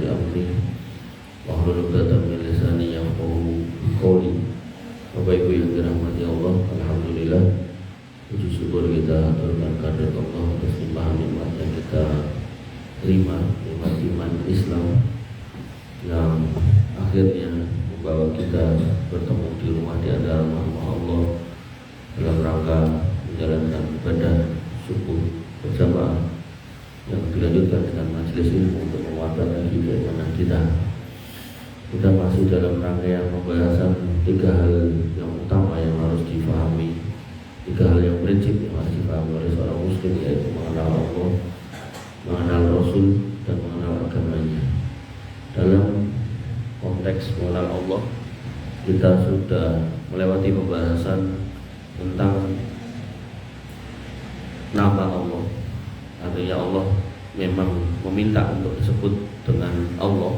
amri wahlul 'uqdatam min lisani yafqahu qawli. Bapak Ibu yang dirahmati Allah, alhamdulillah puji syukur kita aturkan kehadirat Allah atas limpahan nikmat yang kita terima, nikmat iman Islam yang akhirnya membawa kita bertemu di rumah di antara rumah Allah dalam rangka menjalankan ibadah subuh berjamaah yang dilanjutkan dengan majelis ilmu untuk menguatkan lagi keimanan kita. Kita masih dalam rangkaian pembahasan 3 hal yang utama yang harus difahami, 3 hal yang prinsip yang harus difahami oleh seorang muslim, yaitu mengenal Allah, mengenal Rasul, dan mengenal agamanya. Dalam konteks mengenal Allah, kita sudah melewati pembahasan tentang nama Allah. Artinya Allah memang meminta untuk disebut dengan Allah.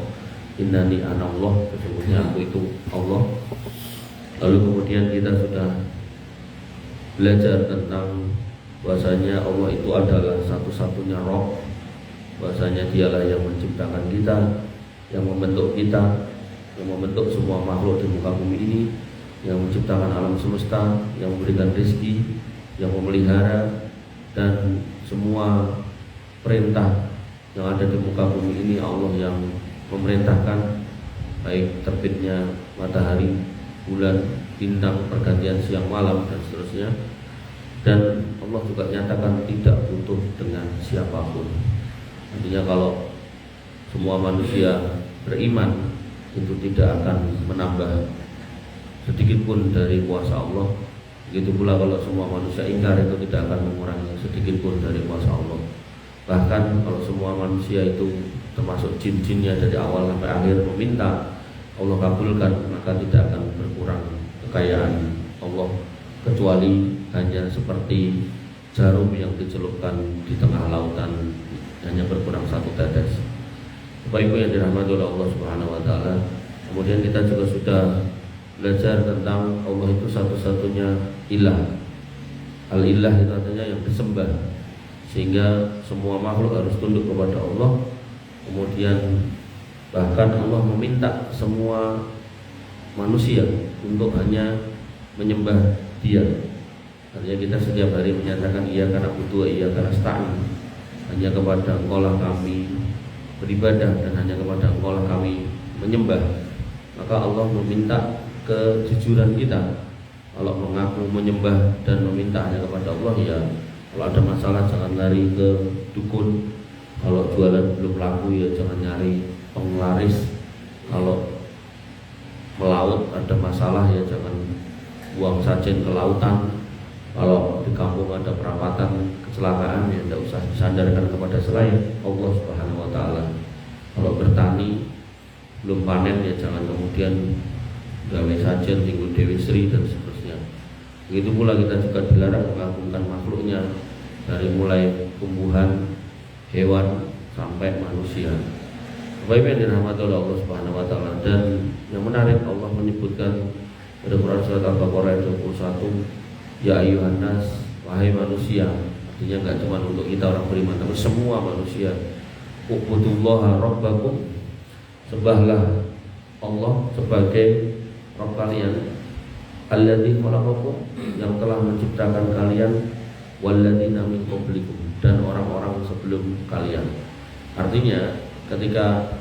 Innani ana Allah, sesungguhnya aku itu Allah. Lalu kemudian kita sudah belajar tentang bahwasanya Allah itu adalah satu-satunya Rabb, bahwasanya dialah yang menciptakan kita, yang membentuk kita, yang membentuk semua makhluk di muka bumi ini, yang menciptakan alam semesta, yang memberikan rezeki, yang memelihara, dan semua perintah yang ada di muka bumi ini Allah yang memerintahkan, baik terbitnya matahari, bulan, bintang, pergantian siang malam, dan seterusnya. Dan Allah juga nyatakan tidak butuh dengan siapapun. Artinya kalau semua manusia beriman, itu tidak akan menambah sedikit pun dari kuasa Allah. Begitu pula kalau semua manusia ingkar, itu tidak akan mengurangi sedikit pun dari kuasa Allah. Bahkan kalau semua manusia itu termasuk jin-jinnya dari awal sampai akhir meminta Allah kabulkan, maka tidak akan berkurang kekayaan Allah, kecuali hanya seperti jarum yang dicelupkan di tengah lautan, hanya berkurang 1 tetes. Bapak Ibu yang dirahmati oleh Allah Subhanahu wa taala, kemudian kita juga sudah belajar tentang Allah itu satu-satunya ilah. Al-ilah itu artinya yang disembah, sehingga semua makhluk harus tunduk kepada Allah. Kemudian bahkan Allah meminta semua manusia untuk hanya menyembah Dia. Artinya kita setiap hari menyatakan iya karena butuh, iya karena nasta'in, hanya kepada Engkau lah kami beribadah dan hanya kepada Engkau lah kami menyembah. Maka Allah meminta kejujuran kita. Kalau mengaku menyembah dan meminta hanya kepada Allah, ya kalau ada masalah jangan lari ke dukun. Kalau jualan belum laku, ya jangan nyari penglaris. Kalau melaut ada masalah, ya jangan buang sajen ke lautan. Kalau di kampung ada perapatan kecelakaan, ya tidak usah disandarkan kepada selain Allah Subhanahu wa taala. Kalau bertani belum panen, ya jangan kemudian gawe sajen tinggal Dewi Sri dan seterusnya. Begitu pula kita juga dilarang mengagungkan makhluknya, dari mulai tumbuhan, hewan sampai manusia. Bapak Ibu yang dirahmati oleh Allah Subhanahu wa taala, dan yang menarik Allah menyebutkan pada Quran surat Al-Baqarah ayat 21, ya ayyuhan nas, wahai manusia. Artinya enggak cuma untuk kita orang beriman, tapi semua manusia. Ubudullaha rabbakum, sembahlah Allah sebagai Rabb kalian, alladzi khalaqakum, yang telah menciptakan kalian, walladzina min qablikum, dan orang-orang sebelum kalian. Artinya ketika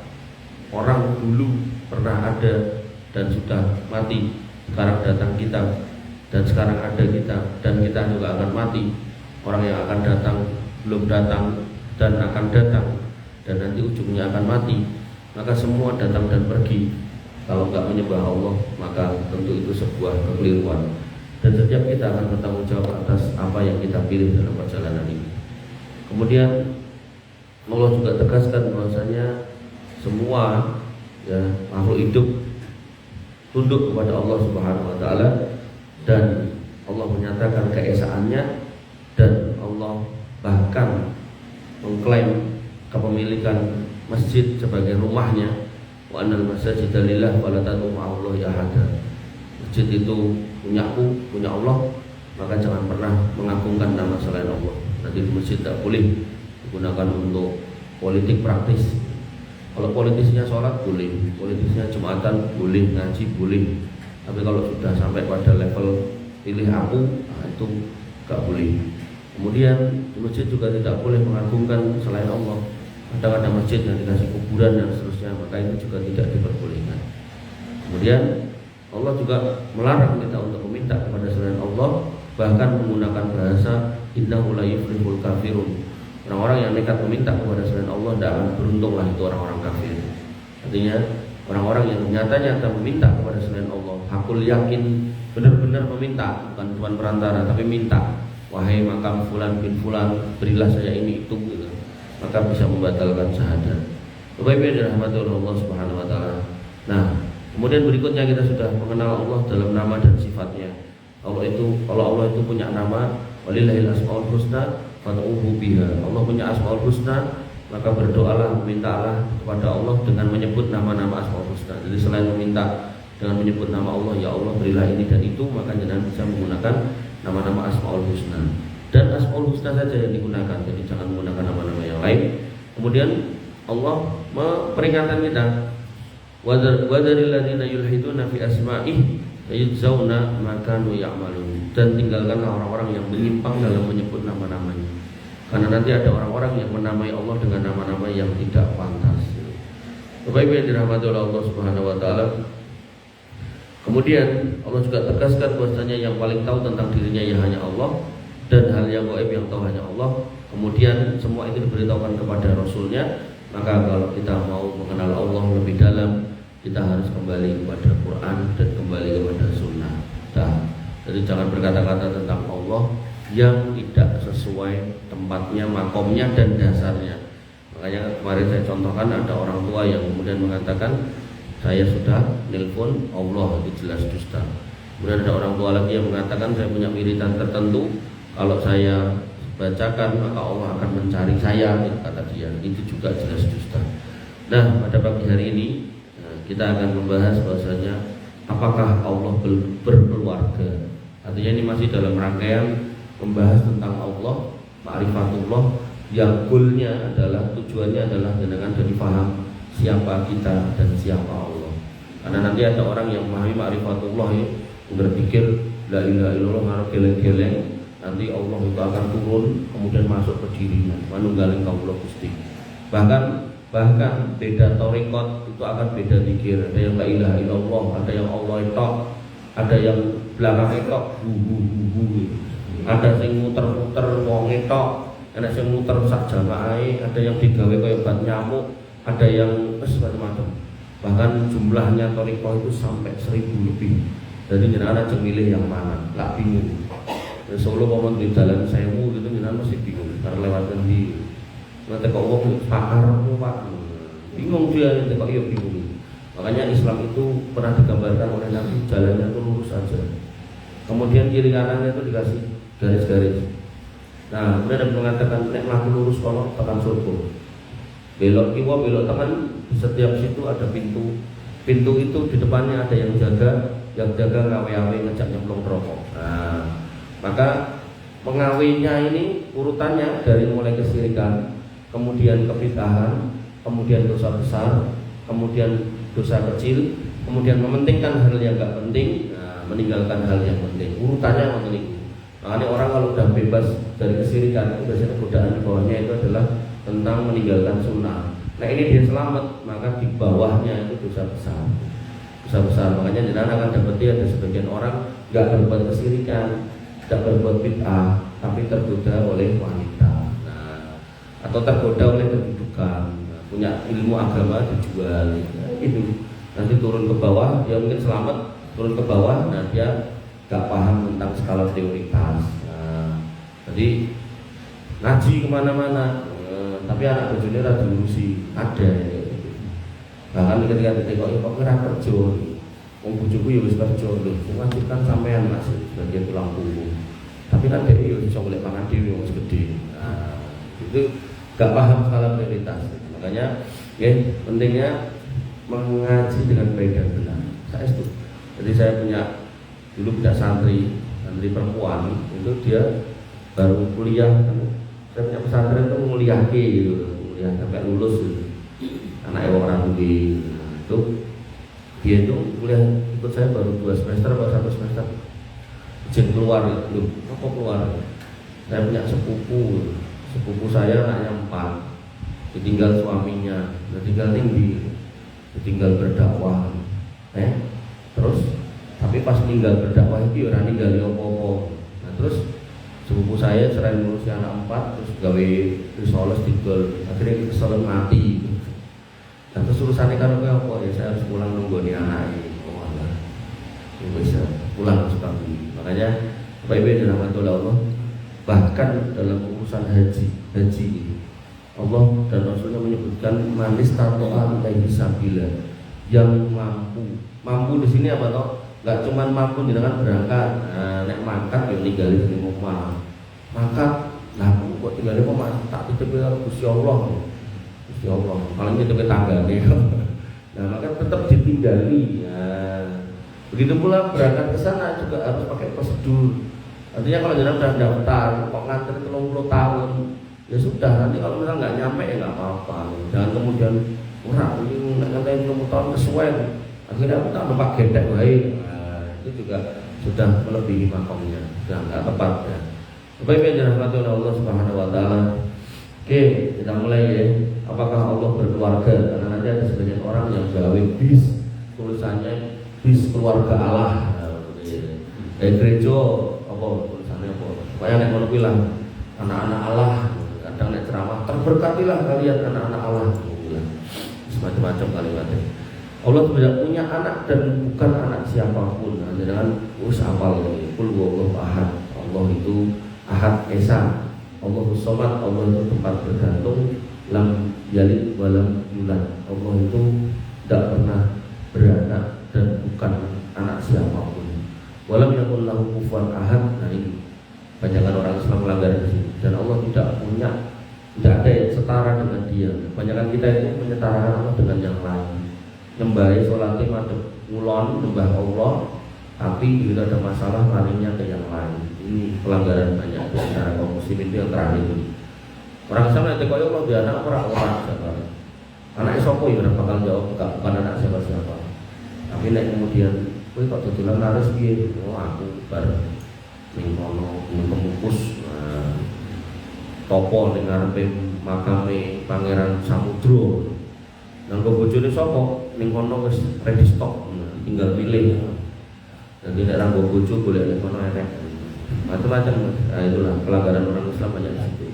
orang dulu pernah ada dan sudah mati, sekarang datang kita, dan sekarang ada kita, dan kita juga akan mati. Orang yang akan datang belum datang dan akan datang, dan nanti ujungnya akan mati. Maka semua datang dan pergi. Kalau enggak menyembah Allah, maka tentu itu sebuah kekeliruan. Dan setiap kita akan bertanggung jawab atas apa yang kita pilih dalam perjalanan ini. Kemudian Allah juga tegaskan bahwasanya semua makhluk hidup tunduk kepada Allah Subhanahu wa taala, dan Allah menyatakan keesaannya, dan Allah bahkan mengklaim kepemilikan masjid sebagai rumahnya. Wa annal masajida lillah wa la tad'u ma'allahi ahada. Masjid itu punyaku, punya Allah, maka jangan pernah mengagungkan nama selain Allah. Nanti di masjid tidak boleh digunakan untuk politik praktis. Kalau politisnya sholat boleh, politisnya jumatan boleh, ngaji boleh. Tapi kalau sudah sampai pada level pilih aku, nah itu gak boleh. Kemudian di masjid juga tidak boleh mengagungkan selain Allah. Kadang ada masjid yang dikasih kuburan dan seterusnya, maka itu juga tidak diperbolehkan. Kemudian Allah juga melarang kita untuk meminta kepada selain Allah, bahkan menggunakan bahasa innahu la yuflihul kafirun. Orang-orang yang nekat meminta kepada selain Allah tidak akan beruntunglah itu orang-orang kafir. Artinya orang-orang yang nyata-nyata meminta kepada selain Allah, hakul yakin benar-benar meminta, bukan cuma perantara tapi minta. Wahai makam fulan bin fulan, berilah saya ini itu gitu. Maka bisa membatalkan syahadat. Bapak Ibu yang dirahmati oleh Allah Subhanahu wa taala. Nah, kemudian berikutnya kita sudah mengenal Allah dalam nama dan sifatnya. Kalau Allah itu punya nama, walillahil asmaul husna fad'uhu biha. Allah punya asmaul husna, maka berdoalah, mintalah kepada Allah dengan menyebut nama-nama asmaul husna. Jadi selain meminta dengan menyebut nama Allah, ya Allah berilah ini dan itu, maka jangan bisa menggunakan nama-nama asmaul husna. Dan asmaul husna saja yang digunakan, jadi jangan menggunakan nama-nama yang lain. Kemudian Allah memperingatkan kita, wadaril ladzina yulhiduna fi asma'ihi yujzauna ma kanu ya'malun. Dan tinggalkanlah orang-orang yang menyimpang dalam menyebut nama-namanya. Karena nanti ada orang-orang yang menamai Allah dengan nama-nama yang tidak pantas. Bapak Ibu yang dirahmati oleh Allah Subhanahu wa taala. Kemudian Allah juga tegaskan bahwasanya yang paling tahu tentang dirinya ya hanya Allah, dan hal yang gaib yang tahu hanya Allah. Kemudian semua itu diberitahukan kepada Rasulnya. Maka kalau kita mau mengenal Allah lebih dalam, kita harus kembali kepada Quran dan kembali kepada Sunnah. Jadi jangan berkata-kata tentang Allah yang tidak sesuai tempatnya, makomnya dan dasarnya. Makanya kemarin saya contohkan ada orang tua yang kemudian mengatakan saya sudah nelpon Allah, itu jelas dusta. Kemudian ada orang tua lagi yang mengatakan saya punya wiridan tertentu, kalau saya bacakan maka Allah akan mencari saya, kata dia. Itu juga jelas dusta. Nah, pada pagi hari ini kita akan membahas bahwasanya apakah Allah berkeluarga. Artinya ini masih dalam rangkaian membahas tentang Allah, ma'rifatullah, yang goalnya adalah, tujuannya adalah dengan jadi paham siapa kita dan siapa Allah. Karena nanti ada orang yang memahami ma'rifatullah ya, berpikir la ilaha illallah ngarep geleng-geleng, nanti Allah itu akan turun kemudian masuk ke dirinya, manunggaling kawula Gusti. Bahkan beda torikot itu akan beda zikir. Ada yang la ilaha illallah, ada yang Allah itu, ada yang belakang itu ada yang muter-muter wong itu, ada yang muter sak jamaahe, ada yang digawe kaya bat nyamuk, ada yang macam-macam. Bahkan jumlahnya torikot itu sampai 1000 lebih. Jadi jenengan aja milih yang mana, gak bingung. Di Solo kalau di jalan Sewu gitu jenengan masih bingung karena lewat di nanti kok wong pakar Pak, bingung dia, nanti kok iya bingung. Makanya Islam itu pernah digambarkan oleh Nabi, jalannya itu lurus saja. Kemudian kiri kanannya itu dikasih garis-garis. Nah, kemudian ada mengatakan nek mlaku lurus kono tekan surga. Belok kiwa, belok kanan, di setiap situ ada pintu. Pintu itu di depannya ada yang jaga ngawe-awe ngejak nyemplung rokok. Nah, maka pengawinya ini urutannya dari mulai kesirikan, kemudian kebid'ahan, kemudian dosa besar, kemudian dosa kecil, kemudian mementingkan hal yang gak penting, meninggalkan hal yang penting. Urutannya penting. Makanya orang kalau sudah bebas dari kesirikan, itu biasanya godaan di bawahnya itu adalah tentang meninggalkan sunnah. Nah ini dia selamat, maka di bawahnya itu dosa besar. Dosa besar. Makanya jenengan akan dapati ada sebagian orang gak berbuat kesirikan, tidak berbuat bid'ah, tapi tergoda oleh wanita, atau tergoda oleh kedudukan, punya ilmu agama dijual, itu nanti turun ke bawah, dia mungkin selamat, turun ke bawah, nah dia gak paham tentang skala prioritas. Jadi ngaji kemana-mana, tapi anak bojone ora diurusi, ada. Bahkan ketika ditengok kok ora kerja, wong bojoku ya wis kerja lho, wajib kan sampean Mas sebagai tulang punggung. Tapi kan dia yo iso golek pangan dhewe wis gede. Itu gak paham skala prioritas. Makanya ya pentingnya mengaji dengan baik dan benar. Saya itu. Jadi saya punya dulu punya santri perempuan, itu dia baru kuliah kan. Saya punya pesantren itu nguliah gitu, kuliah sampai lulus gitu. anak wong ora duwe. Itu dia itu kuliah ikut saya baru 2 semester atau 1 semester. Izin keluar itu, apa keluar? Saya punya sepupu saya anaknya 4, ditinggal suaminya, ditinggal tinggi, ditinggal berdakwah. Terus tapi pas tinggal berdakwah itu orang tinggal apa-apa. Nah terus sepupu saya selain ngurusi anak 4 terus gawe risoles tinggal, akhirnya kesel mati. Nah terus urusannya kan apa ya, saya harus pulang nunggu nih anak ini. Oh Allah, bisa pulang sekali. Makanya Bapak Ibu dirahmati oleh Allah, bahkan dalam urusan haji ini Allah dan Rasulnya menyebutkan manis tatoa ilaihi sabila, yang mampu di sini apa toh? Gak cuma mampu dengan berangkat, nek mangkat ya tinggalin di rumah, mangkat, nah kok tinggalin rumah tak titip karo Gusti Allah, paling itu ke tangga nih. Nah maka tetap ditinggali. Begitu pula berangkat ke sana juga harus pakai prosedur. Artinya kalau jenengan sudah daftar, kok ngantri 30 tahun, ya sudah, nanti kalau misalnya nggak nyampe ya nggak apa-apa. Jangan kemudian ini ngantri 30 tahun kesuwen, akhirnya kita numpak gendek baik. Itu juga sudah melebihi makomnya, sudah nggak tepat ya. Bapak Ibu yang dirahmati oleh Allah Subhanahu Wa Taala. Oke, kita mulai ya. Apakah Allah berkeluarga? Karena nanti ada sebagian orang yang gawe bis, tulisannya bis keluarga Allah. Gereja apa tulisannya apa? Supaya nek ngono bilang anak-anak Allah, kadang nek ceramah terberkatilah kalian anak-anak Allah. Bilang semacam-macam kalimatnya. Allah tidak punya anak dan bukan anak siapapun. Jangan hafal ini. Qul huwallahu ahad. Allah itu ahad esa. Allahus somad. Allah itu tempat bergantung. Lam yalid walam yulad. Allah itu tidak pernah beranak dan bukan anak siapapun. Walam yakul lahu kufuwan ahad. Nah ini banyakkan orang Islam melanggar di sini. Dan Allah tidak ada yang setara dengan dia. Banyakkan kita itu menyetarakan Allah dengan yang lain. Nyembah sholatnya madhep ngulon, nyembah Allah, tapi bila ada masalah larinya ke yang lain. Ini pelanggaran banyak di antara kaum muslimin itu yang terakhir ini. Orang sama nanti kaya Allah dia anak orang siapa. Anaknya sopo ya bakal jawab bukan anak siapa. Tapi nek kemudian kowe kok dodolan laris piye? Oh aku bar ning kono kemukus topo ning ngarepe makame Pangeran Samudra. Nang bojone sapa? Ning kono wis ready stock, tinggal milih. Jadi nek ra bojo golek ning kono enek. Macam-macam. Nah, itulah pelanggaran orang Islam banyak di situ.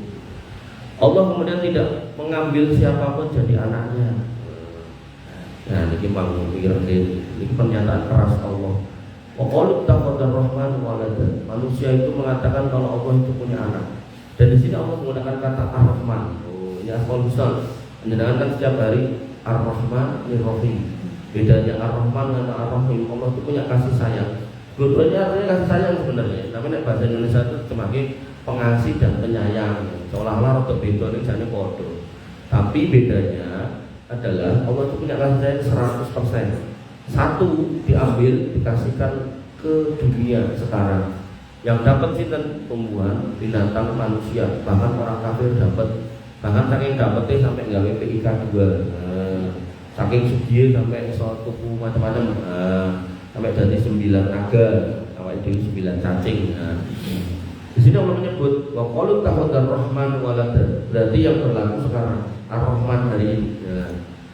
Allah kemudian tidak mengambil siapapun jadi anaknya. Nah, ini pernyataan keras Allah. Wa qalu takhadar rahman walada. Manusia itu mengatakan kalau Allah itu punya anak. Dan di sini Allah menggunakan kata Ar-Rahman. Oh, ini asmaul husna. Menyenangkan setiap hari Ar-Rahman Ar-Rahim. Bedanya Ar-Rahman dengan Ar-Rahim, Allah itu punya kasih sayang. Dua-duanya artinya kasih sayang sebenarnya. Tapi nek bahasa Indonesia itu semakin pengasih dan penyayang. Seolah-olah untuk beda ini jane padha. Tapi bedanya adalah Allah itu punya kasih sayang 100%. Satu diambil dikasihkan ke dunia sekarang. Yang dapat sinten tumbuhan, binatang, manusia, bahkan orang kafir dapat. Bahkan saking dapetnya sampai gawe PIK 2, saking sugih sampai iso tuku macam-macam, sampai jadi 9 naga, sampai jadi 9 cacing. Di sini Allah menyebut wa qalu takhadar rahman walada. Berarti yang berlaku sekarang Ar-Rahman hari ini.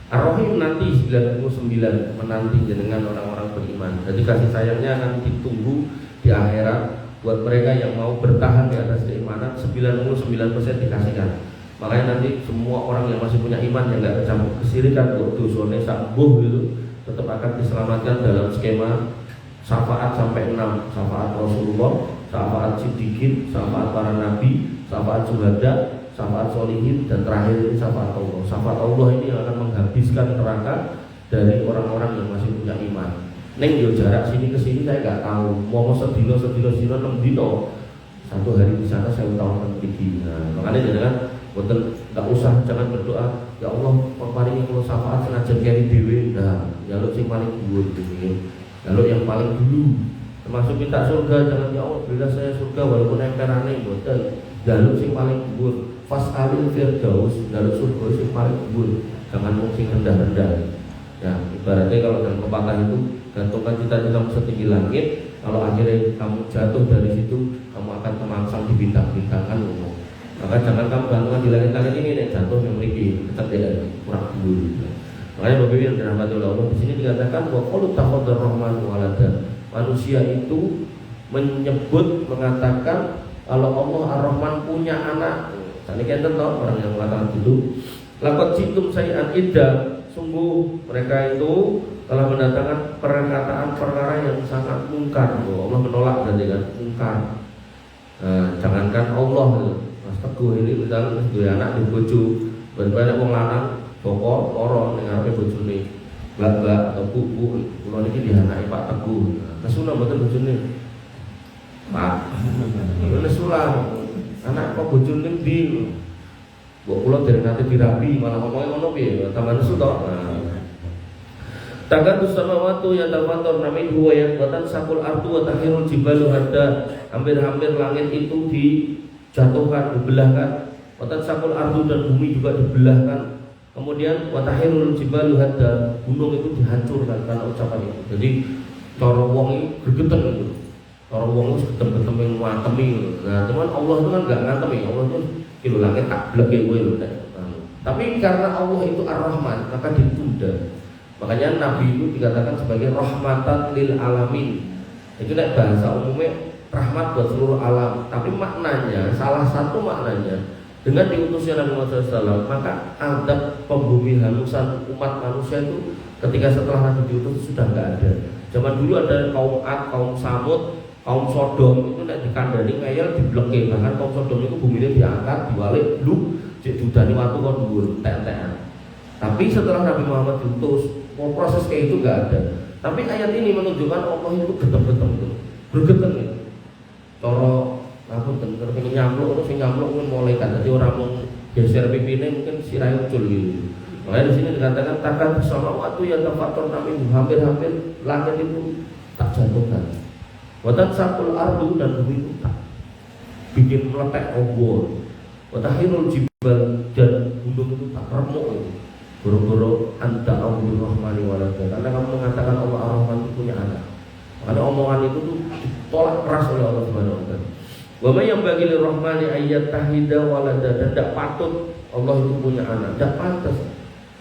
Ar-Rahim nanti 99 menanti jenengan orang-orang beriman. Jadi kasih sayangnya akan ditunggu di akhirat buat mereka yang mau bertahan di atas keimanan. 99% dikasihkan. Makanya nanti semua orang yang masih punya iman yang nggak kecampur kesirikan, dosone sambuh gitu, tetap akan diselamatkan dalam skema syafaat sampai 6, syafaat Rasulullah, syafaat Siddiqin, syafaat para nabi, syafaat syuhada, syafaat solihin, dan terakhir ini syafaat Allah. Syafaat Allah ini akan menghabiskan neraka dari orang-orang yang masih punya iman. Neng yo jarak sini ke sini saya nggak tahu. Mau sedino 6 dino, satu hari di sana saya tahun tinggi. Nah, makanya jangan betul, tak usah, jangan berdoa ya Allah paringi kalau syafaat senajan keri dewi. Nah, jaluk sing paling dhuwur gitu. Jaluk yang paling dulu. Termasuk minta surga, jangan ya Allah berilah saya surga walaupun emperane mboten. Jaluk sing paling dhuwur fas'alil firdaus, dalam surga sing paling dhuwur, jangan mung sing rendah-rendah. Ya, ibaratnya kalau dalam pepatah itu gantungkan cita-citamu setinggi langit, kalau akhirnya kamu jatuh dari situ, kamu akan kemangsang di bintang-bintang kan ngomong. Maka jangan kamu gantungkan di langit-langit ini nih, jatuh yang memiliki tetap tidak kurang dulu. Makanya Bapak Ibu yang dirahmati oleh Allah, di sini dikatakan bahwa qalu takhadar rahman walada. Manusia itu mengatakan kalau Allah Ar-Rahman punya anak. Tadi kan tahu orang yang mengatakan itu. Laqad jitum sayan idda. Sungguh mereka itu telah mendatangkan perkataan perkara yang sangat mungkar. Allah menolak berarti kan mungkar. Jangankan Allah, Mas Teguh ini misalnya dua anak di bojo, banyak wong lanang bokor loro ning ngarepe bojone. Mbak atau bu, kula niki dianaki Pak Teguh. Kesuna mboten bojone. Pak. Ini sulam. Anak kok bojone ndi? Mbok kula dereng nate dirabi, malah ngomongnya ngono piye? Tambah nesu to. Takatu samawati yatafattarna minhu wa yanbatan sakul ardu wa tahirul jibalu hadda. Hampir-hampir langit itu dijatuhkan, dibelahkan. Wa sakul ardu dan bumi juga dibelahkan. Kemudian wa tahirul jibalu hadda, gunung itu dihancurkan karena ucapan itu. Jadi cara wong iki gregeten gitu. Cara wong itu getem-getem ngantemi. Nah, cuman Allah itu kan enggak ngantemi. Allah itu kilo langit tak bleke kowe lho. Tapi karena Allah itu Ar-Rahman, maka ditunda. Makanya Nabi itu dikatakan sebagai rahmatan lil alamin. Itu nek bahasa umumnya rahmat buat seluruh alam. Tapi maknanya, salah satu maknanya dengan diutusnya Nabi Muhammad SAW, maka adab pembumi halusan umat manusia itu ketika setelah Nabi diutus sudah nggak ada. Zaman dulu ada kaum Ad, kaum Samud, kaum Sodom itu nek dikandani ngeyel dibleke. Bahkan kaum Sodom itu buminya diangkat, diwalik, lu cek dudani watu kon dhuwur entek-entekan. Tapi setelah Nabi Muhammad diutus, proses kayak itu nggak ada. Tapi ayat ini menunjukkan Allah itu getem-getem gitu, bergetem gitu. Coro aku dengar pengen nyamluk, terus nyamluk mungkin mulai kan. Jadi orang mau geser pipine mungkin sirai ucul gitu. Makanya di sini dikatakan takkan sama waktu yang terfaktor kami hampir-hampir langit itu tak jatuhkan. Watat sakul ardu dan bumi itu tak bikin meletek obor. Watahirul jibal dan gunung itu tak remuk itu. Boro-boro anta Abdul Rahmani walada. Karena kamu mengatakan Allah Ar-Rahman itu punya anak. Karena omongan itu tuh ditolak keras oleh Allah Subhanahu wa taala. Wa may yang bagi Rahmani ayat tahida walada, dan tidak patut Allah itu punya anak. Tidak pantas.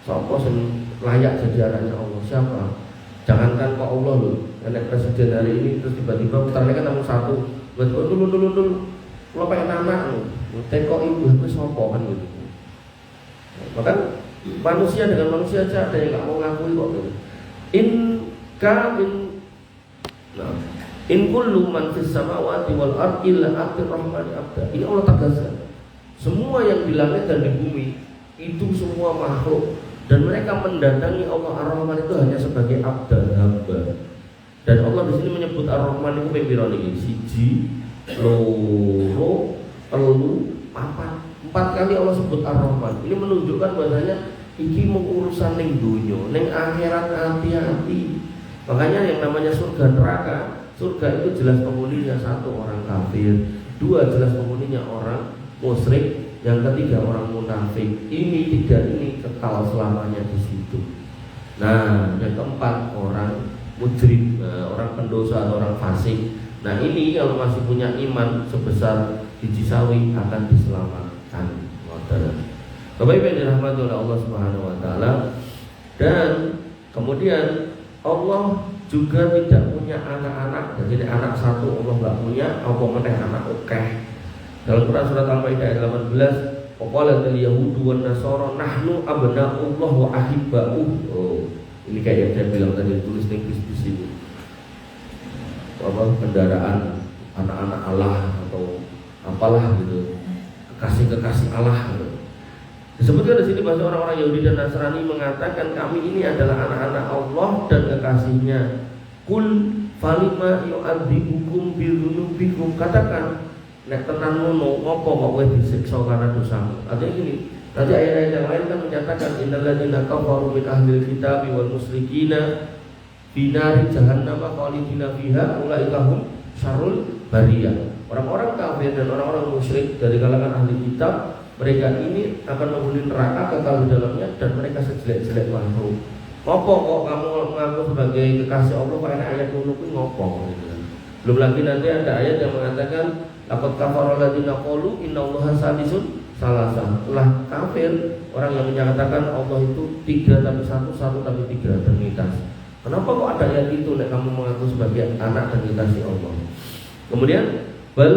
Siapa yang layak jadi anaknya Allah? Siapa? Jangankan kok Allah loh. Anak presiden hari ini terus tiba-tiba putarnya kan nomor satu. Dulu. Kalau pengen anak loh. Teko ibu itu siapa kan gitu. Maka manusia dengan manusia saja ada yang nggak mau ngakui kok gitu. In kullu man fis samawati wal ardi illa atir rahmani abda. Ini Allah tegaskan. Semua yang di langit dan di bumi itu semua makhluk dan mereka mendatangi Allah Ar-Rahman itu hanya sebagai abda, hamba. Dan Allah di sini menyebut Ar-Rahman itu pembiro niki siji, loro, telu, papat. 4 kali Allah sebut Ar-Rahman. Ini menunjukkan bahwasanya iki mau urusan ning dunya, ning akhirat hati-hati. Makanya yang namanya surga neraka, surga itu jelas penghuninya 1 orang kafir, 2 jelas penghuninya orang musyrik, yang ketiga orang munafik. Ini 3 ini kekal selamanya di situ. Nah, yang keempat orang mujrim, orang pendosa atau orang fasik. Nah, ini kalau masih punya iman sebesar biji sawi akan diselamatkan. Bapak Ibu yang dirahmati oleh Allah Subhanahu wa taala. Dan kemudian Allah juga tidak punya anak-anak. Jadi anak 1 Allah enggak punya, apa meneh anak akeh. Dalam Quran surat Al-Maidah ayat 18, qalatil yahudu wan nasara nahnu abna'ullah wa ahibba'u. Oh, ini kayak yang saya bilang tadi tulis di sini. Apa kendaraan anak-anak Allah atau apalah gitu. Kekasih-kekasih Allah gitu. Disebutkan di sini bahwa orang-orang Yahudi dan Nasrani mengatakan kami ini adalah anak-anak Allah dan kekasihnya. Kul falima yu'adzibukum bidunubikum. Katakan, nek tenan ngono ngopo kok kowe disiksa karena dosamu. Artinya gini, tadi ayat-ayat yang lain kan menyatakan innal ladzina kafaru min ahlil kitabi wal musyrikina fi nari jahannam khalidina fiha ulaika hum syarrul bariyah. Orang-orang kafir dan orang-orang musyrik dari kalangan ahli kitab mereka ini akan menghuni neraka kekal di dalamnya dan mereka sejelek-jelek makhluk. Ngopo kok kamu mengaku sebagai kekasih Allah kok enak ayat kuwi ngopo gitu kan. Belum lagi nanti ada ayat yang mengatakan laqad kafara alladziina qalu innallaha salisun salasa. Telah kafir orang yang menyatakan Allah itu 3 tapi 1, 1 tapi 3 Trinitas. Kenapa kok ada ayat itu nek kamu mengaku sebagai anak dan kekasih Allah? Kemudian bal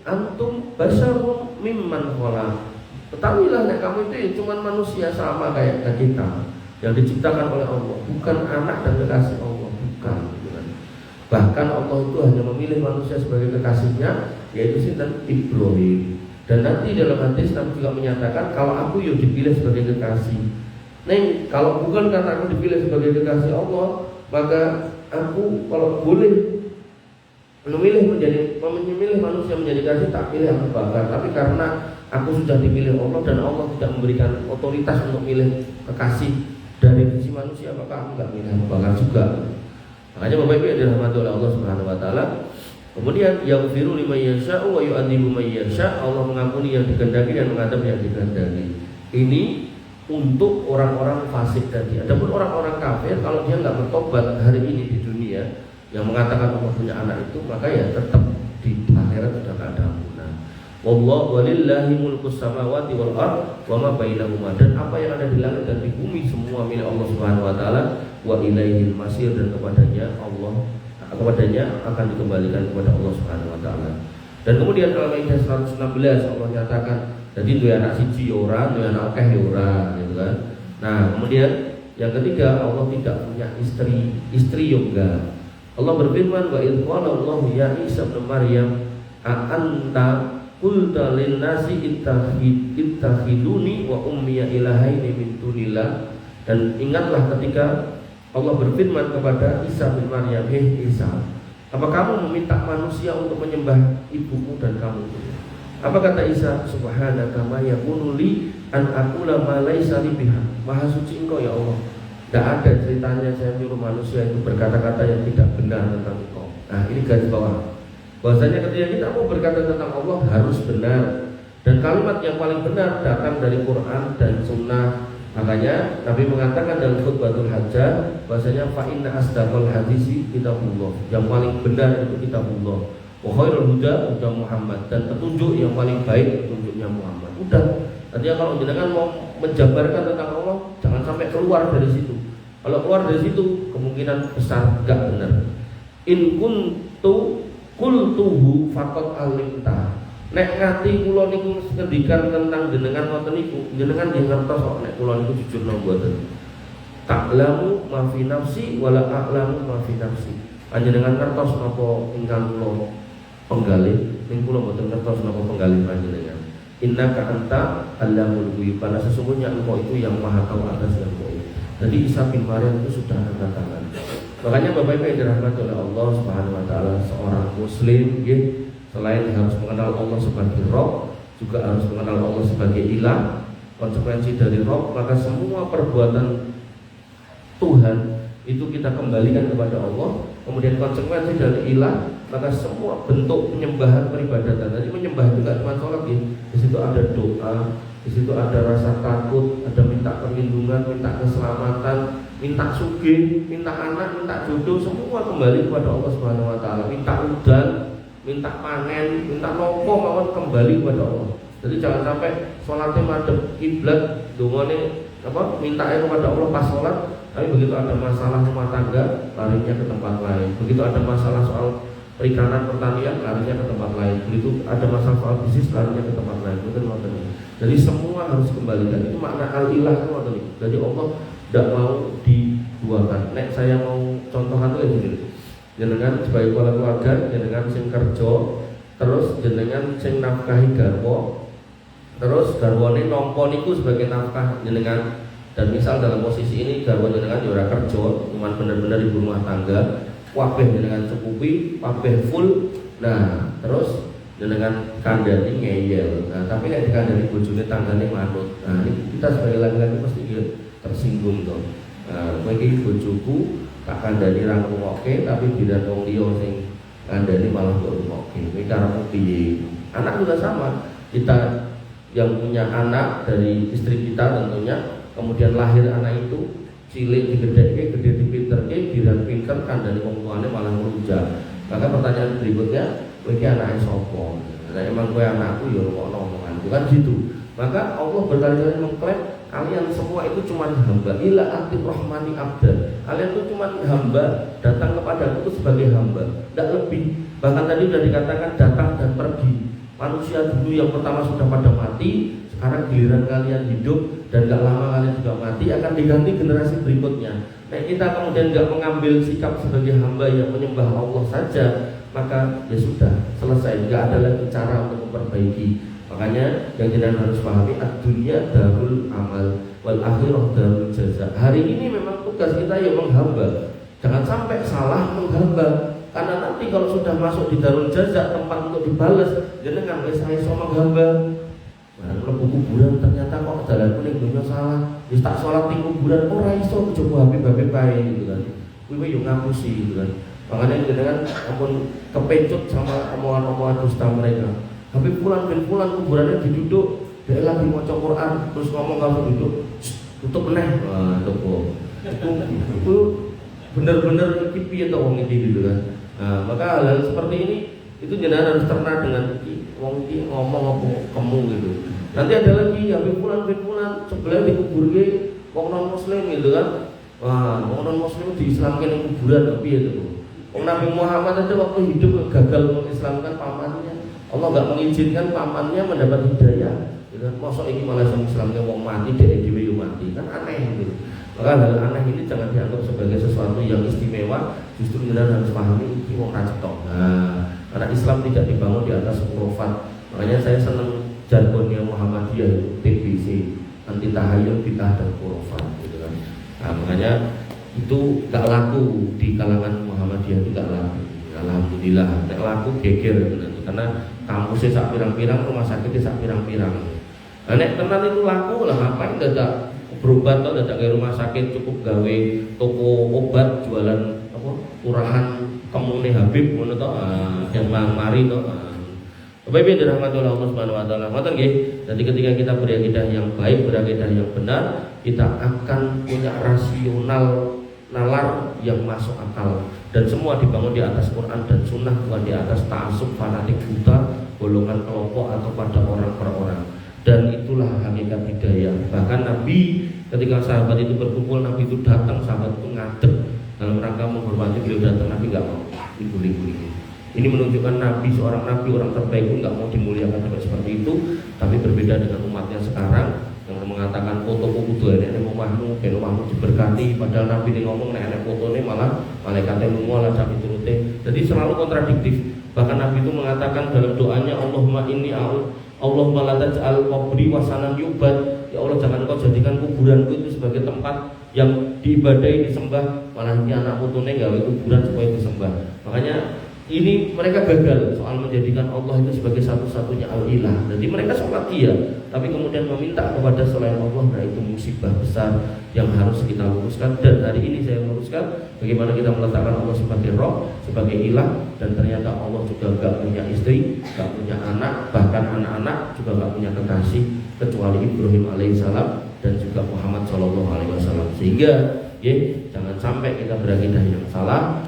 antum basyarum mimman khalaq. Ketahuilah nek kamu itu ya cuma manusia sama kayak kita yang diciptakan oleh Allah, bukan anak dan kekasih Allah, bukan. Bahkan Allah itu hanya memilih manusia sebagai kekasihnya, yaitu sinten Ibrahim. Dan nanti dalam hadis Nabi juga menyatakan kalau aku yang dipilih sebagai kekasih. Neng, kalau bukan karena aku dipilih sebagai kekasih Allah, maka aku kalau boleh memilih manusia menjadi kasih, tak pilih Abu Bakar. Tapi karena aku sudah dipilih Allah dan Allah tidak memberikan otoritas untuk milih kekasih dari sisi manusia, maka aku nggak milih Abu Bakar juga. Makanya Bapak Ibu yang dirahmati oleh Allah Subhanahu wa taala, kemudian yaghfiru liman yasha'u wa yu'adzibu man yasha'. Allah mengampuni yang dikehendaki dan mengadab yang dikehendaki. Ini untuk orang-orang fasik tadi. Adapun orang-orang kafir, kalau dia nggak bertobat hari ini di dunia, yang mengatakan Allah punya anak itu, maka ya tetap di akhirat sudah nggak ada ampunan. Wallahu walillahi mulkus samawati wal ard wa ma bainahuma. Dan apa yang ada di langit dan di bumi semua milik Allah Subhanahu wa taala. Wa ilaihil masir, dan kepadanya akan dikembalikan kepada Allah Subhanahu wa taala. Dan kemudian Al-Maidah 116 Allah nyatakan, jadi dua anak siji ora, dua anak akeh ora, gitu kan. Nah, kemudian yang ketiga, Allah tidak punya istri yoga. Allah berfirman, wa idh qala Allah ya Isa ibn Maryam a anta qulta lin nasi ittakhiduni wa ummiya ilahaini min dunillah. Dan ingatlah ketika Allah berfirman kepada Isa bin Maryam, hei Isa, apa kamu meminta manusia untuk menyembah ibumu dan kamu? Apa kata Isa? Subhanaka ma yakunu li an aqula ma laisa li biha. Maha suci Engkau ya Allah. Tidak ada ceritanya saya menyuruh manusia itu berkata-kata yang tidak benar tentang Engkau. Nah, ini garis bawah. Bahwasanya ketika kita mau berkata tentang Allah harus benar. Dan kalimat yang paling benar datang dari Quran dan Sunnah. Makanya Nabi mengatakan dalam khutbatul hajjah bahwasanya fa inna asdaqal hadisi kitabullah. Yang paling benar itu kitabullah. Wa khairul huda huda Muhammad, dan petunjuk yang paling baik petunjuknya Muhammad. Udah. Artinya kalau jenengan mau menjabarkan tentang Allah, jangan sampai keluar dari situ. Kalau keluar dari situ kemungkinan besar enggak benar. In kuntu qultuhu faqad alimta. Nek ngati kula niku ngendikan tentang jenengan ngoten niku, jenengan nggih ngertos kok nek kula niku jujur nang mboten. Ta'lamu ma fi nafsi wala a'lamu ma fi nafsi. Panjenengan ngertos napa ingkang kula penggalih, ning kula mboten ngertos napa penggalih panjenengan. Innaka anta allamul ghuyub. Karena sesungguhnya engkau itu yang maha tahu atas yang gaib. Jadi Isa bin Maryam itu sudah angkat tangan. Makanya Bapak Ibu yang dirahmati oleh Allah Subhanahu wa taala, seorang muslim nggih, selain harus mengenal Allah sebagai Rabb, juga harus mengenal Allah sebagai Ilah. Konsekuensi dari Rabb, maka semua perbuatan Tuhan itu kita kembalikan kepada Allah. Kemudian konsekuensi dari Ilah, maka semua bentuk penyembahan peribadatan. Jadi menyembah itu tidak cuma sholat ya. Di situ ada doa, di situ ada rasa takut, ada minta perlindungan, minta keselamatan, minta sugih, minta anak, minta jodoh, semua kembali kepada Allah Subhanahu wa taala. Minta udan, minta panen, minta nopo mawon kembali kepada Allah. Jadi jangan sampai sholatnya madhep kiblat, dongane apa mintanya kepada Allah pas sholat, tapi begitu ada masalah rumah tangga larinya ke tempat lain. Begitu ada masalah soal perikanan pertanian larinya ke tempat lain. Begitu ada masalah soal bisnis larinya ke tempat lain. Jadi semua harus kembalikan. Itu makna al-ilah kan. Jadi Allah tidak mau diduakan. Nek saya mau contohkan itu begini. Jenengan sebagai kepala keluarga, jenengan sing kerja, terus jenengan sing nafkahi garwa, terus garwane nampa niku sebagai nafkah jenengan. Dan misal dalam posisi ini garwa jenengan ya ora kerja, cuma benar-benar ibu rumah tangga, kabeh jenengan cukupi, kabeh full. Nah, terus jenengan kandhani ngeyel. Nah, tapi nek dikandhani bojone tanggane manut. Nah, ini kita sebagai laki-laki pasti tersinggung toh. Nah, kowe iki bojoku tak kandhani ra ngrungokke, tapi bila wong liya sing kandhani malah kok ngrungokke. Kowe karepmu piye? Anak juga sama. Kita yang punya anak dari istri kita tentunya, kemudian lahir anak itu cilik digedhe gede dipinterke diran pinter kandhane wong tuane malah ngrujak. Maka pertanyaan berikutnya, kowe iki anake sapa? Nah, emang kowe anakku ya rungokno omonganku kan gitu. Maka Allah berkali-kali mengklaim kalian semua itu cuma hamba, ila atir rahmani abda. Kalian itu cuma hamba, datang kepada aku sebagai hamba, tidak lebih. Bahkan tadi sudah dikatakan datang dan pergi. Manusia dulu yang pertama sudah pada mati, sekarang giliran kalian hidup dan gak lama kalian juga mati, akan diganti generasi berikutnya. Nah, kita kemudian gak mengambil sikap sebagai hamba yang menyembah Allah saja, maka ya sudah selesai, gak ada lagi cara untuk memperbaiki. Makanya yang kita harus pahami, ad-dunya darul amal wal akhirah darul jaza. Hari ini memang tugas kita yang menghamba. Jangan sampai salah menghamba. Karena nanti kalau sudah masuk di darul jaza, tempat untuk dibalas, jenengan wis iso menghamba. Barang mlebu kuburan ternyata kok jalanku ning donya salah. Wis tak salat ning kuburan ora iso coba habib-habib kae gitu kan. Kuwi yo ngapusi gitu kan. Makanya jenengan ampun kepencut sama omongan-omongan dusta mereka. Habib pulang bin pulang kuburannya diduduk, dia lagi maca Quran, terus ngomong kalau duduk, tutup meneh. Wah, itu bener-bener kipi atau wong iki gitu kan. Nah, maka hal-hal seperti ini itu jenengan harus terna dengan wong iki ngomong apa kamu gitu. Nanti ada lagi Habib pulang bin pulang sebelah dikuburke wong non muslim gitu kan. Wah, wong non muslim diislamke ning kuburan piye itu. Wong Nabi Muhammad aja waktu hidup gagal mengislamkan pamannya. Allah nggak mengizinkan pamannya mendapat hidayah. Mosok ini malah Islamnya wong mati dari dhewe yo mati, kan aneh gitu. Maka hal aneh ini jangan dianggap sebagai sesuatu yang istimewa. Justru kita harus pahami ini wong racetok. Nah, karena Islam tidak dibangun di atas khurafat. Makanya saya senang jargonnya Muhammadiyah itu TBC, anti tahayul, bid'ah dan khurafat gitu kan. Nah, makanya itu gak laku di kalangan Muhammadiyah, itu gak laku. Alhamdulillah, nek laku geger gitu. Karena kampusnya sak pirang-pirang, rumah sakitnya sak pirang-pirang. Nah, nek tenan itu laku lah, ngapain dadak berobat atau dadak ke rumah sakit, cukup gawe toko obat jualan apa urahan kemune Habib ngono to, yang mari to. Bapak Ibu dirahmati oleh Allah Subhanahu wa taala. Ngoten nggih. Jadi ketika kita berakidah yang baik, berakidah yang benar, kita akan punya rasional nalar yang masuk akal, dan semua dibangun di atas Quran dan Sunnah, bukan di atas ta'assub fanatik buta golongan kelompok atau pada orang per orang. Dan itulah hakikat hidayah. Bahkan Nabi ketika sahabat itu berkumpul, Nabi itu datang, sahabat itu ngadeg dalam rangka menghormati beliau datang, Nabi nggak mau dibuli-buli. Ini menunjukkan Nabi, seorang Nabi, orang terbaik pun nggak mau dimuliakan seperti itu. Tapi berbeda dengan umatnya sekarang yang mengatakan foto kudu enek ning omahmu, ben omahmu diberkati, padahal Nabi ini ngomong nek enek fotone malah malaikate lunga lah sak piturute. Jadi selalu kontradiktif. Bahkan Nabi itu mengatakan dalam doanya, Allahumma inni Allahumma la taj'al qabri wasanan yubad. Ya Allah, jangan Engkau jadikan kuburanku itu sebagai tempat yang diibadahi, disembah, malah ini anak fotone gawe kuburan supaya disembah. Makanya ini mereka gagal soal menjadikan Allah itu sebagai satu-satunya al-ilah. Jadi mereka sholat iya, tapi kemudian meminta kepada selain Allah. Nah, itu musibah besar yang harus kita luruskan. Dan hari ini saya luruskan bagaimana kita meletakkan Allah sebagai Roh, sebagai ilah. Dan ternyata Allah juga gak punya istri, gak punya anak, bahkan anak-anak juga gak punya kekasih kecuali Ibrahim alaihissalam dan juga Muhammad sallallahu alaihi wasallam. Sehingga jangan sampai kita berakidah yang salah.